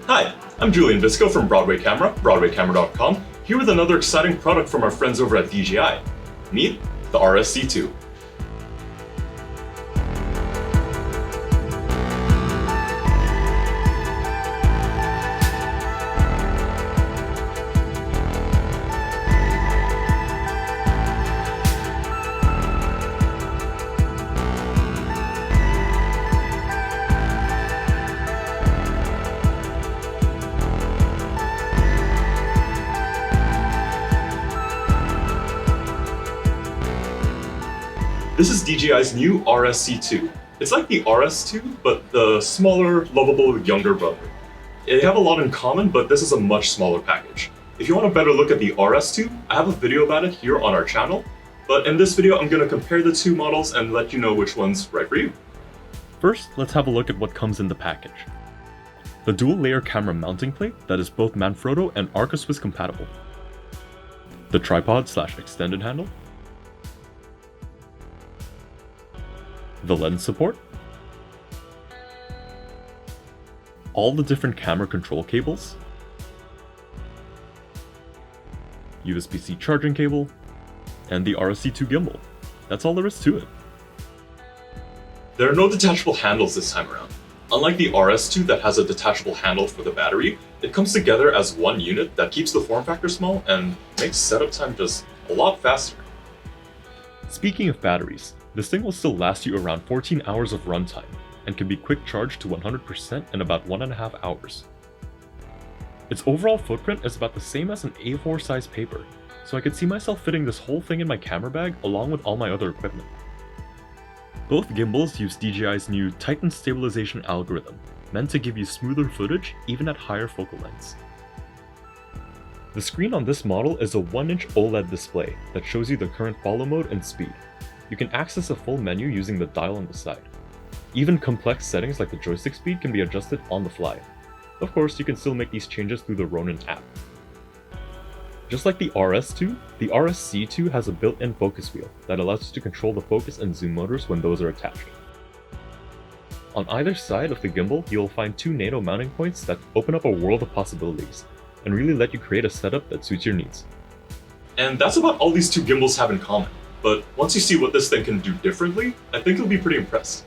Hi, I'm Jullian from Broadway Camera, BroadwayCamera.com, here with another exciting product from our friends over at DJI. Meet the RSC2. This is DJI's new RSC2. It's like the RS2, but the smaller, lovable, younger brother. They have a lot in common, but this is a much smaller package. If you want a better look at the RS2, I have a video about it here on our channel, but in this video I'm going to compare the two models and let you know which one's right for you. First, let's have a look at what comes in the package. The dual-layer camera mounting plate that is both Manfrotto and Arca-Swiss compatible. The tripod/extended handle. The lens support, all the different camera control cables, USB-C charging cable, and the RSC2 gimbal. That's all there is to it. There are no detachable handles this time around. Unlike the RS2 that has a detachable handle for the battery, it comes together as one unit that keeps the form factor small and makes setup time just a lot faster. Speaking of batteries, this thing will still last you around 14 hours of runtime, and can be quick charged to 100% in about 1.5 hours. Its overall footprint is about the same as an A4 size paper, so I could see myself fitting this whole thing in my camera bag along with all my other equipment. Both gimbals use DJI's new Titan stabilization algorithm, meant to give you smoother footage even at higher focal lengths. The screen on this model is a 1-inch OLED display that shows you the current follow mode and speed. You can access a full menu using the dial on the side. Even complex settings like the joystick speed can be adjusted on the fly. Of course, you can still make these changes through the Ronin app. Just like the RS2, the RSC2 has a built-in focus wheel that allows you to control the focus and zoom motors when those are attached. On either side of the gimbal, you will find 2 NATO mounting points that open up a world of possibilities, and really let you create a setup that suits your needs. And that's about all these two gimbals have in common. But once you see what this thing can do differently, I think you'll be pretty impressed.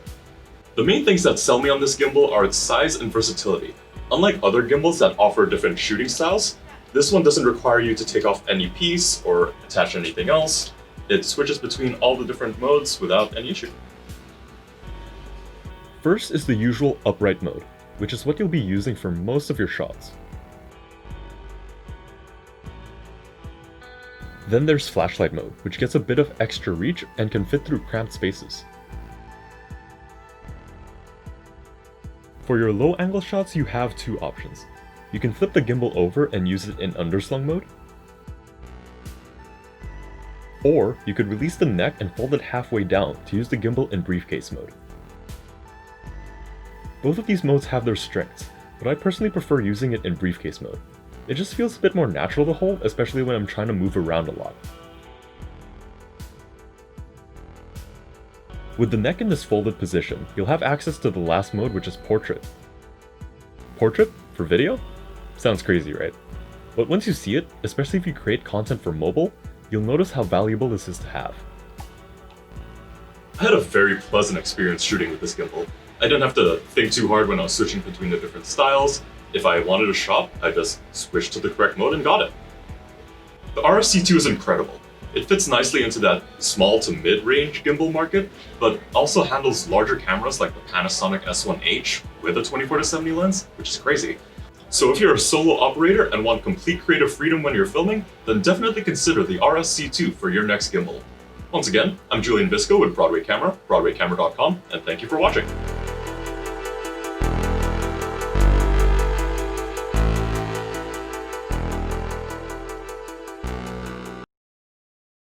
The main things that sell me on this gimbal are its size and versatility. Unlike other gimbals that offer different shooting styles, this one doesn't require you to take off any piece or attach anything else. It switches between all the different modes without any issue. First is the usual upright mode, which is what you'll be using for most of your shots. Then there's flashlight mode, which gets a bit of extra reach and can fit through cramped spaces. For your low angle shots, you have 2 options. You can flip the gimbal over and use it in underslung mode, or you could release the neck and fold it halfway down to use the gimbal in briefcase mode. Both of these modes have their strengths, but I personally prefer using it in briefcase mode. It just feels a bit more natural to hold, especially when I'm trying to move around a lot. With the neck in this folded position, you'll have access to the last mode, which is portrait. Portrait? For video? Sounds crazy, right? But once you see it, especially if you create content for mobile, you'll notice how valuable this is to have. I had a very pleasant experience shooting with this gimbal. I didn't have to think too hard when I was switching between the different styles. If I wanted a shot, I just switched to the correct mode and got it. The RSC2 is incredible. It fits nicely into that small to mid-range gimbal market, but also handles larger cameras like the Panasonic S1H with a 24-70 lens, which is crazy. So if you're a solo operator and want complete creative freedom when you're filming, then definitely consider the RSC2 for your next gimbal. Once again, I'm Jullian with Broadway Camera, BroadwayCamera.com, and thank you for watching.